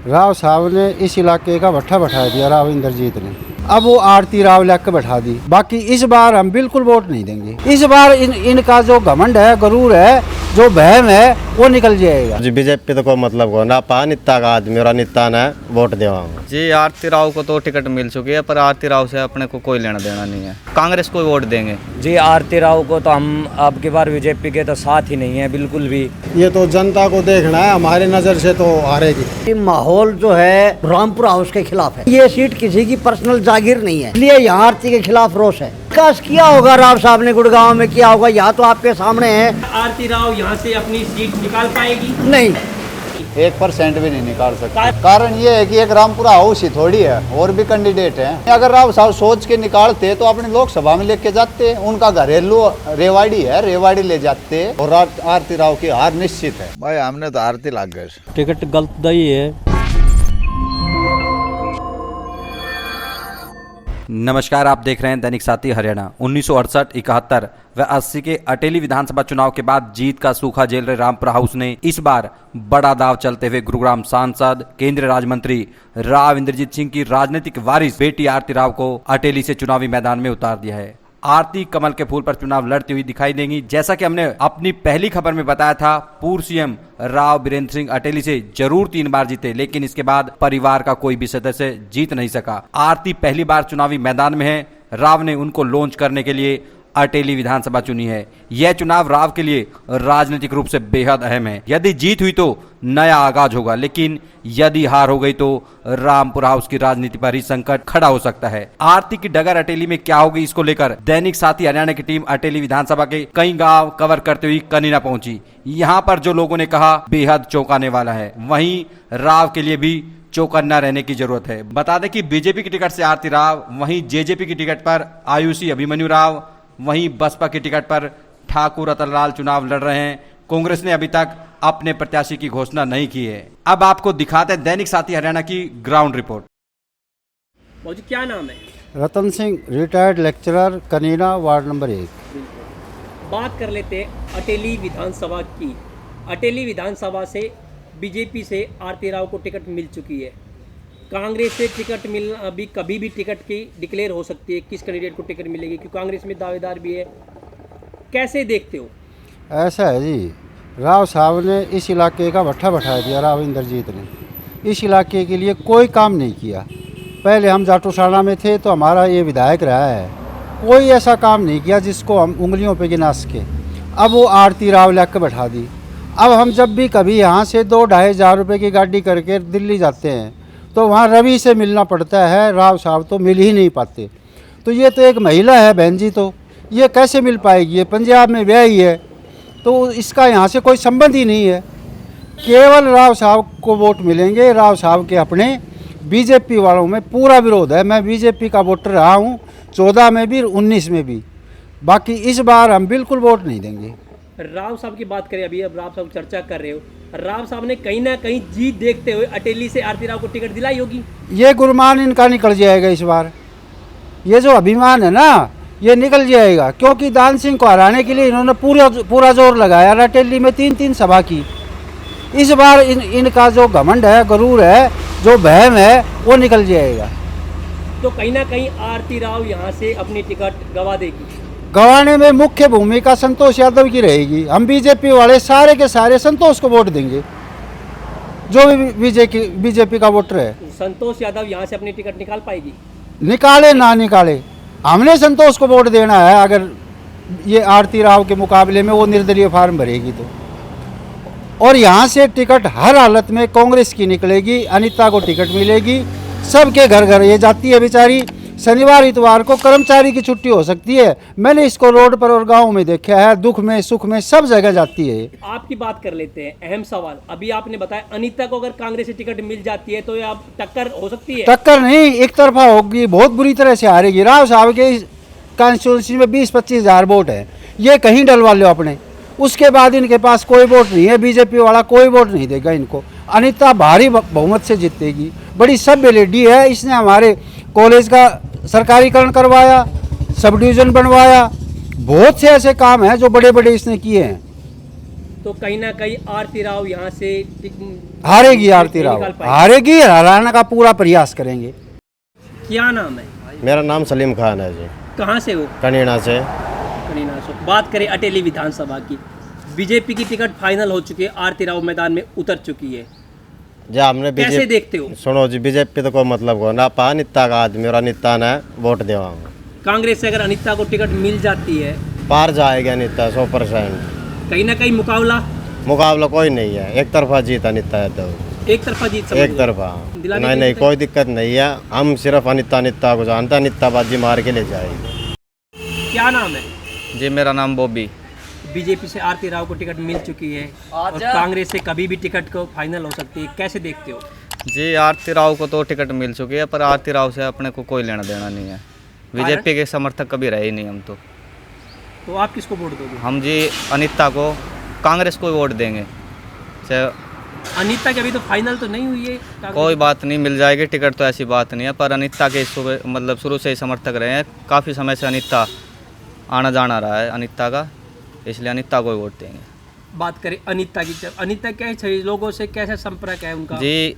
राव साहब ने इस इलाके का भट्ठा बैठा दिया, राव इंद्रजीत ने। अब वो आरती राव लेकर बैठा दी। बाकी इस बार हम बिल्कुल वोट नहीं देंगे। इस बार इनका जो घमंड है, गरूर है, जो बहम है, वो निकल जाएगा। जी बीजेपी तो कोई मतलब को ना पा नित्ता का आदमी और नित्ता ने वोट देवा। जी आरती राव को तो टिकट मिल चुकी है, पर आरती राव से अपने को कोई लेना देना नहीं है। कांग्रेस को वोट देंगे। जी आरती राव को तो हम अब की बार बीजेपी के तो साथ ही नहीं है बिल्कुल भी। ये तो जनता को देखना है, हमारी नजर से तो हारेगी। माहौल जो है रामपुर हाउस के खिलाफ है। ये सीट किसी की पर्सनल जागीर नहीं है, इसलिए यहाँ आरती के खिलाफ रोष है। विकास किया होगा राव साहब ने, गुड़गांव में किया होगा, यहाँ तो आपके सामने है। आरती राव यहाँ से अपनी सीट निकाल पाएगी? नहीं, 1% भी नहीं निकाल सकते। कारण ये है कि एक रामपुरा हाउस ही थोड़ी है, और भी कैंडिडेट हैं। अगर राव साहब सोच के निकालते तो अपने लोकसभा में लेके जाते। उनका घरेलू रेवाड़ी है, रेवाड़ी ले जाते और आरती राव की हार निश्चित है। भाई हमने तो आरती लाग गए। टिकट गलत दई है। नमस्कार, आप देख रहे हैं दैनिक साथी हरियाणा। 1968, 71 व 80 के अटेली विधानसभा चुनाव के बाद जीत का सूखा झेल रहे रामपुरा हाउस ने इस बार बड़ा दाव चलते हुए गुरुग्राम सांसद, केंद्रीय राज्य मंत्री राव इंद्रजीत सिंह की राजनीतिक वारिस बेटी आरती राव को अटेली से चुनावी मैदान में उतार दिया है। आरती कमल के फूल पर चुनाव लड़ती हुई दिखाई देंगी। जैसा कि हमने अपनी पहली खबर में बताया था, पूर्व सीएम राव बीरेंद्र सिंह अटेली से जरूर 3 बार जीते, लेकिन इसके बाद परिवार का कोई भी सदस्य जीत नहीं सका। आरती पहली बार चुनावी मैदान में है। राव ने उनको लॉन्च करने के लिए अटेली विधानसभा चुनी है। यह चुनाव राव के लिए राजनीतिक रूप से बेहद अहम है। यदि जीत हुई तो नया आगाज होगा, लेकिन यदि हार हो गई तो रामपुरा हाउस की राजनीति पर ही संकट खड़ा हो सकता है। आरती की डगर अटेली में क्या होगी, इसको लेकर दैनिक साथी हरियाणा की टीम अटेली विधानसभा के कई गांव कवर करते हुए कनीना पहुंची। यहां पर जो लोगों ने कहा बेहद चौंकाने वाला है, वहीं राव के लिए भी चौकन्ना रहने की जरूरत है। बता दें कि बीजेपी की टिकट से आरती राव, वहीं जेजेपी की टिकट पर आयुषी अभिमन्यु राव, वहीं बसपा की टिकट पर ठाकुर रतनलाल चुनाव लड़ रहे हैं। कांग्रेस ने अभी तक अपने प्रत्याशी की घोषणा नहीं की है। अब आपको दिखाते हैं दैनिक साथी हरियाणा की ग्राउंड रिपोर्ट। मौजूद क्या नाम है? Ratan Singh, retired lecturer, Kanina, ward number 1। बात कर लेते हैं अटेली विधानसभा की। अटेली विधानसभा से बीजेपी से आरती राव को टिकट मिल चुकी है। कांग्रेस से टिकट मिलना अभी कभी भी टिकट की डिक्लेयर हो सकती है, किस कैंडिडेट को टिकट मिलेगी, क्योंकि कांग्रेस में दावेदार भी है। कैसे देखते हो? ऐसा है जी, राव साहब ने इस इलाके का भट्ठा बैठा दिया, राव इंद्रजीत ने। इस इलाके के लिए कोई काम नहीं किया। पहले हम जाटूसाना में थे तो हमारा ये विधायक रहा है, कोई ऐसा काम नहीं किया जिसको हम उंगलियों पे गिना सके। अब वो आरती राव लेकर बैठा दी। अब हम जब भी कभी यहाँ से 2-2.5 हज़ार रुपये की गाड़ी करके दिल्ली जाते हैं तो वहाँ रवि से मिलना पड़ता है, राव साहब तो मिल ही नहीं पाते। तो ये तो एक महिला है बहन जी, तो ये कैसे मिल पाएगी? ये पंजाब में ब्याही है, तो इसका यहाँ से कोई संबंध ही नहीं है। केवल राव साहब को वोट मिलेंगे। राव साहब के अपने बीजेपी वालों में पूरा विरोध है। मैं बीजेपी का वोटर रहा हूँ 14 में भी, 19 में भी। बाकी इस बार हम बिल्कुल वोट नहीं देंगे। राव साहब की बात करें, अभी अब राव साहब चर्चा कर रहे हो, राव साहब ने कहीं ना कहीं जीत देखते हुए अटेली से आरती राव को टिकट दिलाई होगी। ये गुरमान इनका निकल जाएगा इस बार। ये जो अभिमान है ना, ये निकल जाएगा, क्योंकि दान सिंह को हराने के लिए इन्होंने पूरा जोर लगाया। अटेली में 3 सभा की। इस बार इनका जो घमंड है, गरूर है, जो बहम है, वो निकल जाएगा। तो कहीं ना कहीं आरती राव यहाँ से अपनी टिकट गवा देगी। गंवाने में मुख्य भूमिका संतोष यादव की रहेगी। हम बीजेपी वाले सारे के सारे संतोष को वोट देंगे, जो भी बीजेपी का वोटर है। संतोष यादव यहाँ से अपनी टिकट निकाल पाएगी? निकाले ना निकाले, हमने संतोष को वोट देना है। अगर ये आरती राव के मुकाबले में वो निर्दलीय फार्म भरेगी तो। और यहाँ से टिकट हर हालत में कांग्रेस की निकलेगी। अनिता को टिकट मिलेगी। सबके घर घर ये जाती है बेचारी। शनिवार इतवार को कर्मचारी की छुट्टी हो सकती है। मैंने इसको रोड पर और गांव में देखा है, दुख में सुख में सब जगह जाती है। आपकी बात कर लेते हैं, अहम सवाल। अभी आपने बताया अनीता को अगर कांग्रेस से टिकट मिल जाती है तो ये अब टक्कर हो सकती है? टक्कर नहीं, एक तरफा होगी, बहुत बुरी तरह से हारेगी। राव साहब के कॉन्स्टिट्यूंसी में 20-25 हज़ार वोट है, ये कहीं डलवा लो अपने। उसके बाद इनके पास कोई वोट नहीं है। बीजेपी वाला कोई वोट नहीं देगा इनको। अनीता भारी बहुमत से जीतेगी। बड़ी सभ्य लेडी है। इसने हमारे कॉलेज का सरकारीकरण करवाया, सब डिवीज़न बनवाया, बहुत से ऐसे काम हैं जो बड़े बड़े इसने किए हैं। तो कहीं ना कहीं आरती राव यहाँ से हारेगी आरती राव, निकाल पाएगी। हारेगी, हराने का पूरा प्रयास करेंगे। क्या नाम है? मेरा नाम सलीम खान है जी, कहाँ से हो? कनीना से। करीना से। बात करें अटेली विधानसभा की, बीजेपी की टिकट फाइनल हो चुकी है, आरती राव मैदान में उतर चुकी है, जी हमने कैसे देखते हो? सुनो जी, बीजेपी तो कोई मतलब को ना पा नित्ता का आदमी और अनिता ने वोट देवा कांग्रेस से अगर अनिता को टिकट मिल जाती है पार जाएगा अनिता 100%। कहीं ना कहीं मुकाबला कोई नहीं है, एक तरफा जीत अनिता यादव, एक तरफा जीत समझ एक लो। तरफा। दिलाने नहीं की नहीं दिक्कत- कोई दिक्कत नहीं है, हम सिर्फ अनिता को जानते हैं, अनिता बाजी मार के ले जाएगी। क्या नाम है? जी मेरा नाम बॉबी। बीजेपी से आरती राव को टिकट मिल चुकी है और कांग्रेस से कभी भी टिकट को फाइनल हो सकती है, कैसे देखते हो? जी आरती राव को तो टिकट मिल चुकी है, पर आरती राव से अपने को कोई लेना देना नहीं है। बीजेपी के समर्थक कभी रहे ही नहीं हम तो आप किसको वोट दोगे? हम जी अनिता को, कांग्रेस को वोट देंगे। चाहे अनिता की अभी तो फाइनल तो नहीं हुई है कांग्रेस? कोई बात नहीं, मिल जाएगी टिकट तो ऐसी बात नहीं है, पर अनिता के मतलब शुरू से ही समर्थक रहे हैं, काफ़ी समय से अनिता आना जाना रहा है अनिता का, इसलिए अनिता को ही वोट देंगे। बात करें अनिता की, अनिता क्या छवि, लोगों से कैसा संपर्क है उनका? जी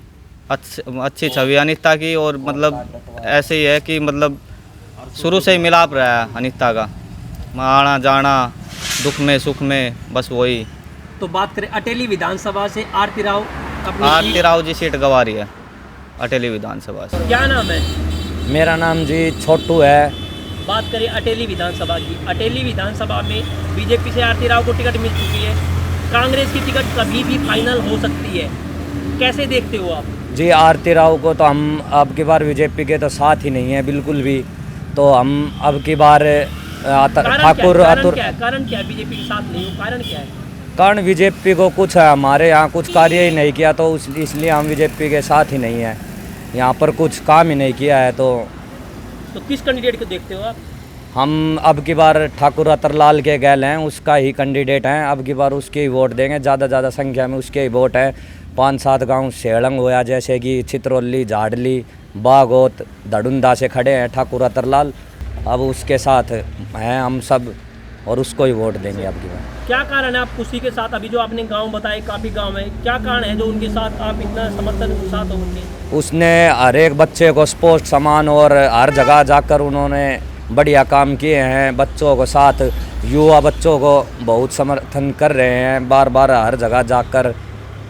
अच्छी छवि अनिता की, और मतलब ऐसे ही है कि मतलब शुरू से ही मिलाप रहा है अनिता का, आना जाना दुख में सुख में, बस वही। तो बात करें अटेली विधानसभा से आरती राव आरती राव जी सीट गंवा रही है अटेली विधानसभा से। क्या नाम है? मेरा नाम जी छोटू है। बात करें अटेली विधानसभा की, अटेली विधानसभा में बीजेपी से आरती राव को टिकट मिल चुकी है, कांग्रेस की टिकट कभी भी फाइनल हो सकती है, कैसे देखते हो आप? जी आरती राव को तो हम अब की बार बीजेपी के तो साथ ही नहीं है बिल्कुल भी, तो हम अब की बार ठाकुर अतुर कारण क्या है बीजेपी के साथ नहीं हो? कारण क्या है? कारण बीजेपी को कुछ हमारे यहाँ कुछ कार्य ही नहीं किया, तो इसलिए हम बीजेपी के साथ ही नहीं है, यहाँ पर कुछ काम ही नहीं किया है। तो किस कैंडिडेट को देखते हो आप? हम अब की बार ठाकुर अतरलाल के गैल हैं, उसका ही कैंडिडेट हैं, अब की बार उसके ही वोट देंगे, ज़्यादा संख्या में उसके ही वोट हैं। 5-7 गांव सेड़ंग होया, जैसे कि चित्रौली, झाड़ली, बागोत, धड़ुंदा से खड़े हैं ठाकुर अतरलाल, अब उसके साथ हैं हम सब और उसको ही वोट देंगे अब की बार। क्या कारण है आप उसी के साथ, अभी जो आपने गांव बताए काफ़ी गांव है, क्या कारण है जो उनके साथ आप इतना समर्थन के साथ हो उनके? उसने हर एक बच्चे को स्पोर्ट्स सामान और हर जगह जाकर उन्होंने बढ़िया काम किए हैं, बच्चों को साथ, युवा बच्चों को बहुत समर्थन कर रहे हैं, बार बार हर जगह जाकर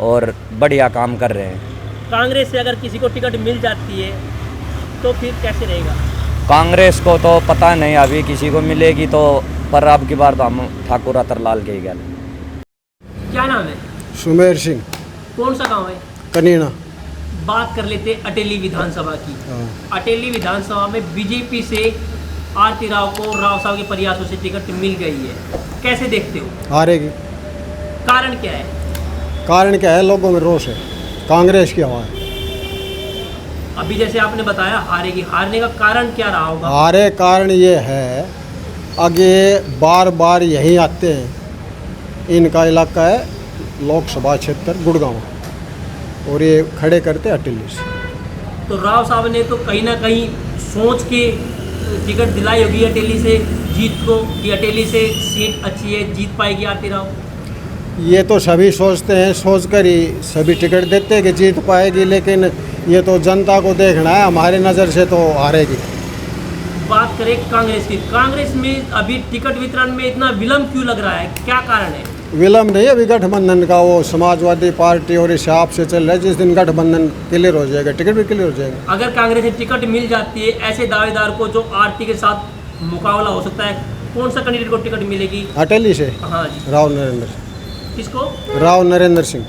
और बढ़िया काम कर रहे हैं। कांग्रेस से अगर किसी को टिकट मिल जाती है तो फिर कैसे रहेगा? कांग्रेस को तो पता नहीं अभी किसी को मिलेगी तो, पर अब की बार तो हम ठाकुर अतरलाल के ही गए। क्या नाम है? सुमेर सिंह, कौन सा गांव है? कनीना। बात कर लेते अटेली विधानसभा की। अटेली विधानसभा में बीजेपी से आरती राव को राव साहब के प्रयासों से टिकट मिल गई है, कैसे देखते हो? हारेगी। कारण क्या है? कारण क्या है, लोगों में रोष है, कांग्रेस की हवा है। अभी जैसे आपने बताया हारेगी, हारने का कारण क्या रहा होगा? हारे कारण ये है, आगे बार बार यहीं आते हैं, इनका इलाका है लोकसभा क्षेत्र गुड़गांव, और ये खड़े करते अटेली से। तो राव साहब ने तो कहीं ना कहीं सोच के टिकट दिलाई होगी अटेली से जीत को, कि अटेली से सीट अच्छी है, जीत पाएगी आरती राव। ये तो सभी सोचते हैं, सोच कर ही सभी टिकट देते हैं कि जीत पाएगी, लेकिन ये तो जनता को देखना है, हमारे नज़र से तो हारेगी। बात करें कांग्रेस की, कांग्रेस में अभी टिकट वितरण में इतना विलम्ब क्यों लग रहा है, क्या कारण है? विलम्ब नहीं, अभी गठबंधन का वो समाजवादी पार्टी और हिसाब से चल रहा है, जिस दिन गठबंधन क्लियर हो जाएगा टिकट भी क्लियर हो जाएगा। अगर कांग्रेस से टिकट मिल जाती है, ऐसे दावेदार को जो आरती के साथ मुकाबला हो सकता है, कौन सा कैंडिडेट को टिकट मिलेगी? अटेली से हाँ जी। राव नरेंद्र। किसको? राव नरेंद्र सिंह।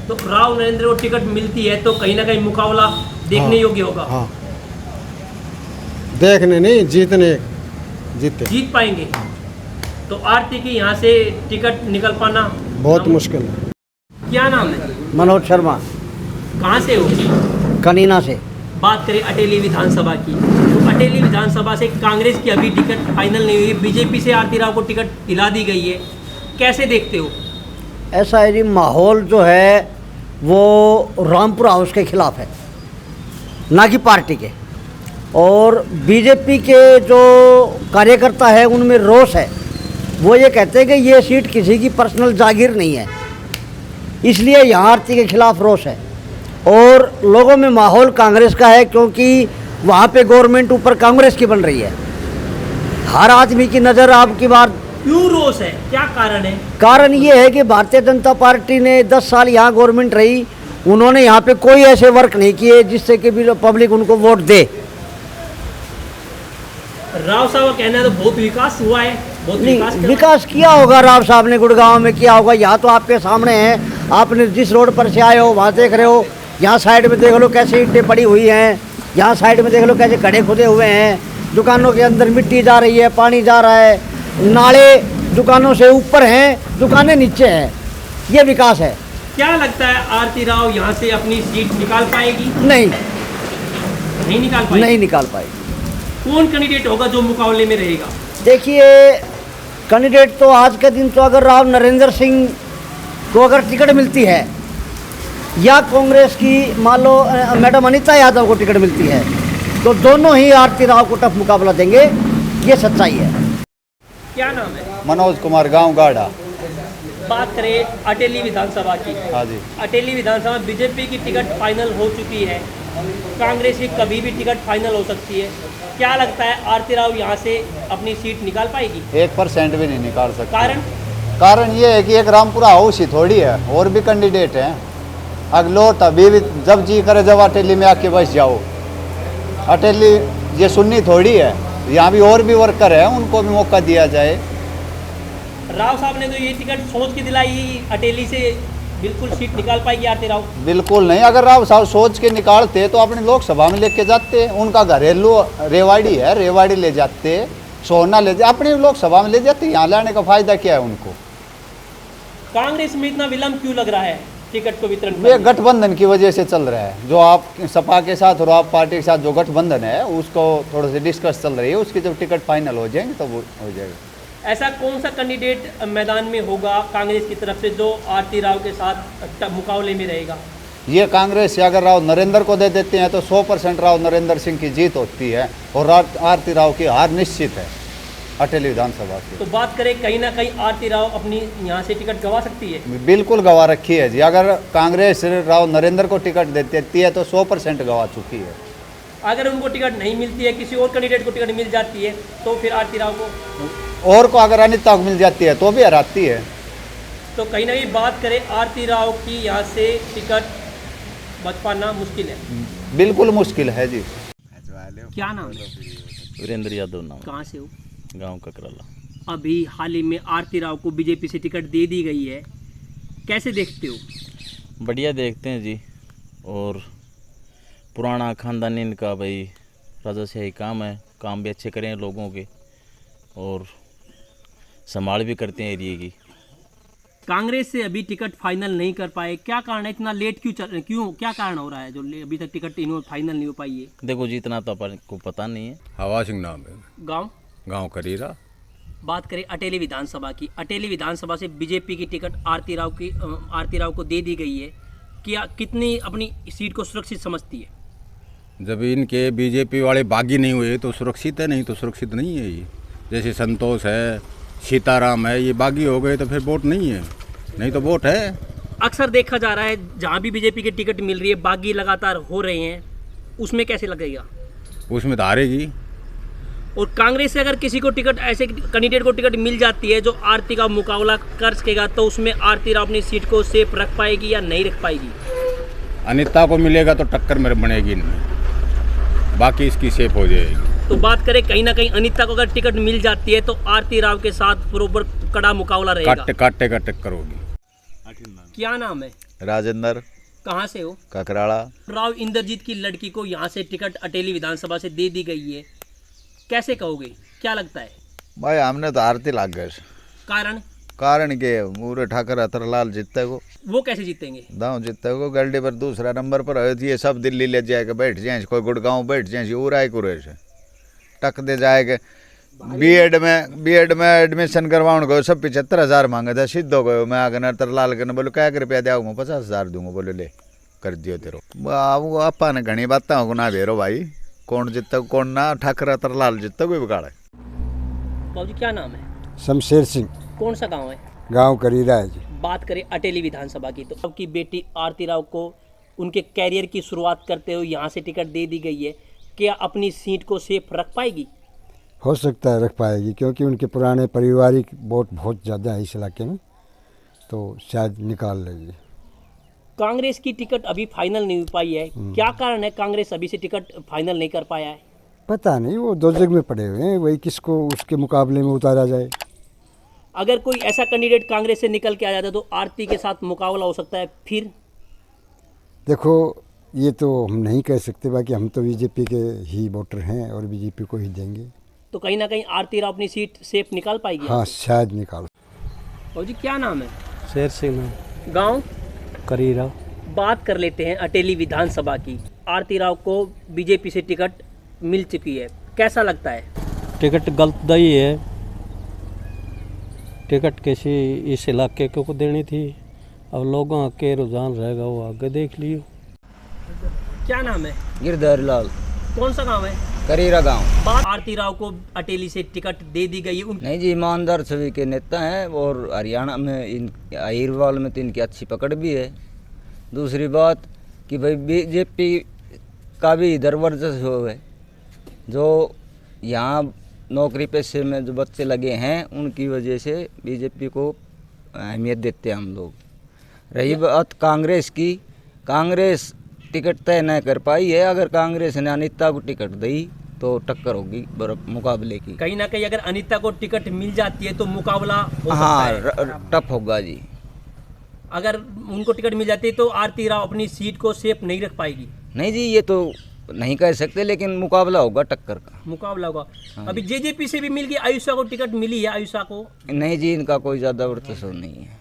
तो राव नरेंद्र को टिकट मिलती है तो कहीं ना कहीं मुकाबला देखने योग्य होगा। हाँ, देखने नहीं, जीतने, जीते जीत पाएंगे। तो आरती की यहाँ से टिकट निकल पाना बहुत मुश्किल है। क्या नाम है? मनोज शर्मा, कहाँ से हो? कनीना से। बात करें अटेली विधानसभा की, तो अटेली विधानसभा से कांग्रेस की अभी टिकट फाइनल नहीं हुई है, बीजेपी से आरती राव को टिकट दिला दी गई है, कैसे देखते हो? ऐसा है जी, माहौल जो है वो रामपुर हाउस के खिलाफ है, ना कि पार्टी के, और बीजेपी के जो कार्यकर्ता है उनमें रोष है। वो ये कहते हैं कि ये सीट किसी की पर्सनल जागीर नहीं है, इसलिए यहाँ आरती के खिलाफ रोष है और लोगों में माहौल कांग्रेस का है, क्योंकि वहाँ पे गवर्नमेंट ऊपर कांग्रेस की बन रही है। हर आदमी की नज़र आपकी बार क्यों रोष है, क्या कारण है? कारण ये है कि भारतीय जनता पार्टी ने 10 साल यहाँ गवर्नमेंट रही, उन्होंने यहाँ पे कोई ऐसे वर्क नहीं किए जिससे कि भी पब्लिक उनको वोट दे। राव साहब का कहना है तो बहुत विकास हुआ है, बहुत विकास किया होगा राव साहब ने, गुड़गांव में किया होगा। यहाँ तो आपके सामने है, आपने जिस रोड पर से आए हो वहाँ देख रहे हो। यहाँ साइड में देख लो कैसे ईंटें पड़ी हुई हैं, यहाँ साइड में देख लो कैसे खड़े खुदे हुए हैं। दुकानों के अंदर मिट्टी जा रही है, पानी जा रहा है, नाले दुकानों से ऊपर हैं, दुकानें नीचे हैं। ये विकास है। क्या लगता है आरती राव यहाँ से अपनी सीट निकाल पाएगी? नहीं निकाल पाएगी। नहीं निकाल पाएगी। कौन कैंडिडेट होगा जो मुकाबले में रहेगा? देखिए, कैंडिडेट तो आज के दिन तो अगर राव नरेंद्र सिंह को अगर टिकट मिलती है या कांग्रेस की मान लो मैडम अनीता यादव को टिकट मिलती है, तो दोनों ही आरती राव को टफ मुकाबला देंगे। ये सच्चाई है। क्या नाम है? मनोज कुमार, गांव गाड़ा। बात करें अटेली विधानसभा की। हाँ जी। अटेली विधानसभा बीजेपी की टिकट फाइनल हो चुकी है, कांग्रेस की कभी भी टिकट फाइनल हो सकती है। क्या लगता है आरती राव यहाँ से अपनी सीट निकाल पाएगी? 1% भी नहीं निकाल सकते। कारण ये है कि एक रामपुरा हाउस ही थोड़ी है, और भी कैंडिडेट हैं। अगलो तभी भी जब जी करे जब अटेली में आके बस जाओ। अटेली ये सुन्नी थोड़ी है, यहाँ भी और भी वर्कर है, उनको भी मौका दिया जाए। राव साहब ने तो ये टिकट सोच के दिलाई, अटेली से बिल्कुल सीट निकाल पाएगी आरती राव? बिल्कुल नहीं। अगर राव साहब सोच के निकालते तो अपने लोकसभा में लेके जाते। उनका घरेलू रेवाड़ी है, रेवाड़ी ले जाते, सोना ले जाते, अपनी लोकसभा में ले जाते। यहाँ लाने का फायदा क्या है उनको? कांग्रेस में इतना विलम्ब क्यों लग रहा है टिकट को वितरण? वे गठबंधन की वजह से चल रहा है। जो आप सपा के साथ और आप पार्टी के साथ जो गठबंधन है उसको थोड़ा सा डिस्कस चल रही है। उसकी जब टिकट फाइनल हो जाएंगे तो वो हो जाएगा। ऐसा कौन सा कैंडिडेट मैदान में होगा कांग्रेस की तरफ से जो आरती राव के साथ मुकाबले में रहेगा? ये कांग्रेस से अगर राव नरेंद्र को दे देते हैं तो 100% राव नरेंद्र सिंह की जीत होती है और आरती राव की हार निश्चित है अटेली विधानसभा की। तो बात करें, कहीं ना कहीं आरती राव अपनी यहाँ से टिकट गंवा सकती है? बिल्कुल गंवा रखी है जी। अगर कांग्रेस राव नरेंद्र को टिकट देती है तो 100% गंवा चुकी है। अगर उनको टिकट नहीं मिलती है, किसी और कैंडिडेट को टिकट मिल जाती है, तो फिर आरती राव को अगर अनिता को मिल जाती है तो भी हराती है। तो कहीं ना कहीं बात करें, आरती राव की यहाँ से टिकट बच पाना मुश्किल है। बिल्कुल मुश्किल है जी। क्या नाम है? वीरेंद्र यादव नाम। कहाँ से हो? गांव ककराला। अभी हाल ही में आरती राव को बीजेपी से टिकट दे दी गई है, कैसे देखते हो? बढ़िया देखते हैं जी। और पुराना खानदानी इनका भाई राजाशाही काम है, काम भी अच्छे करें लोगों के और संभाल भी करते हैं एरिए की। कांग्रेस से अभी टिकट फाइनल नहीं कर पाए, क्या कारण है? इतना लेट क्यों क्या कारण हो रहा है जो अभी तक टिकट इन्होंने फाइनल नहीं हो पाई है? देखो जी, इतना तो अपन को पता नहीं है। हवा सिंह नाम है। गांव करीरा। बात करें अटेली विधानसभा की। अटेली विधानसभा से बीजेपी की टिकट आरती राव को दे दी गई है। क्या कितनी अपनी सीट को सुरक्षित समझती है? जब इनके बीजेपी वाले बागी नहीं हुए तो सुरक्षित है, नहीं तो सुरक्षित नहीं है। ये जैसे संतोष है, सीताराम है, ये बागी हो गए तो फिर वोट नहीं है, नहीं तो वोट है। अक्सर देखा जा रहा है जहाँ भी बीजेपी की टिकट मिल रही है बागी लगातार हो रहे हैं, उसमें कैसे लगेगा? उसमें धारेगी। और कांग्रेस से अगर किसी को टिकट, ऐसे कैंडिडेट को टिकट मिल जाती है जो आरती का मुकाबला कर सकेगा, तो उसमें आरती राव अपनी सीट को सेफ रख पाएगी या नहीं रख पाएगी? अनिता को मिलेगा तो टक्कर मेरे बनेगी इनमें, बाकी इसकी सेफ हो जाएगी। तो बात करें, कहीं ना कहीं अनिता को अगर टिकट मिल जाती है तो आरती राव के साथ बरोबर कड़ा मुकाबला रहेगा। काटे का टक्कर होगी। क्या नाम है? राजेंद्र। कहाँ से हो? ककराला। राव इंद्रजीत की लड़की को यहाँ से टिकट अटेली विधानसभा से दे दी गई है, कैसे कहोगे, क्या लगता है? भाई हमने तो आरती लाग गए। कारण के मूरे ठाकर अतरलाल जीतते को। वो कैसे जीतेंगे? दाव जीतते को गलडी पर दूसरा नंबर पर ये सब दिल्ली ले जाएगा, बैठ जाए, कोई गुड़गांव बैठ जाए, उराय कुरे से टक दे जाएगा। बीएड में एडमिशन करवाने गए, सब 75,000 मांगे थे, सिद्ध हो गए। मैं आगे तरलाल के बोलो क्या रुपया दूंगा, 50,000 दूंगा। बोले ले कर दियो तेरो। आपा ने घनी बात ना भेरो भाई, कौन जीतता कौन ना, ठाकर तरलाल जीतता कोई बिगाड़ है। क्या नाम है? शमशेर सिंह। कौन सा गांव है? गांव करीरा है जी। बात करें अटेली विधानसभा की, तो आपकी बेटी आरती राव को उनके कैरियर की शुरुआत करते हुए यहाँ से टिकट दे दी गई है, क्या अपनी सीट को सेफ रख पाएगी? हो सकता है रख पाएगी, क्योंकि उनके पुराने पारिवारिक वोट बहुत ज़्यादा है इस इलाके में, तो शायद निकाल लेगी। कांग्रेस की टिकट अभी फाइनल नहीं हो पाई है, क्या कारण है कांग्रेस अभी से टिकट फाइनल नहीं कर पाया है? पता नहीं, वो दो जग में पड़े हुए हैं, वही किसको उसके मुकाबले में उतारा जाए। अगर कोई ऐसा कैंडिडेट कांग्रेस से निकल के आ जाता तो आरती के साथ मुकाबला हो सकता है फिर? देखो ये तो हम नहीं कह सकते, बाकी हम तो बीजेपी के ही वोटर हैं और बीजेपी को ही देंगे। तो कहीं ना कहीं आरती राव अपनी सीट सेफ निकाल पाएगी? हाँ शायद निकाल। और जी क्या नाम है? शेर सिंह गांव करीरा। बात कर लेते हैं अटेली विधानसभा की। आरती राव को बीजेपी से टिकट मिल चुकी है, कैसा लगता है? टिकट गलतदाई है, टिकट किसी इस इलाके को देनी थी, अब लोगों के रुझान रहेगा वो आगे देख लियो। क्या नाम है? गिरधर लाल। कौन सा गांव है? करीरा गांव। बात आरती राव को अटेली से टिकट दे दी गई है। नहीं जी, ईमानदार छवि के नेता हैं और हरियाणा में इन अहिरवाल में तो इनकी अच्छी पकड़ भी है। दूसरी बात कि भाई बीजेपी का भी इधर वर्चस्व है, जो यहाँ नौकरी पेशे में जो बच्चे लगे हैं उनकी वजह से बीजेपी को अहमियत देते हैं हम लोग। रही बात कांग्रेस की, कांग्रेस टिकट तय न कर पाई है। अगर कांग्रेस ने अनिता को टिकट दी तो टक्कर होगी मुकाबले की। कहीं ना कहीं अगर अनिता को टिकट मिल जाती है तो मुकाबला हो सकता हाँ है। टफ होगा जी। अगर उनको टिकट मिल जाती है तो आरती राव अपनी सीट को सेफ नहीं रख पाएगी? नहीं जी, ये तो नहीं कह सकते, लेकिन मुकाबला होगा टक्कर का। मुकाबला होगा। अभी जेजेपी से भी मिल गई, आयुषा को टिकट मिली है। आयुषा को नहीं जी, इनका कोई ज़्यादा वर्चस्व नहीं है।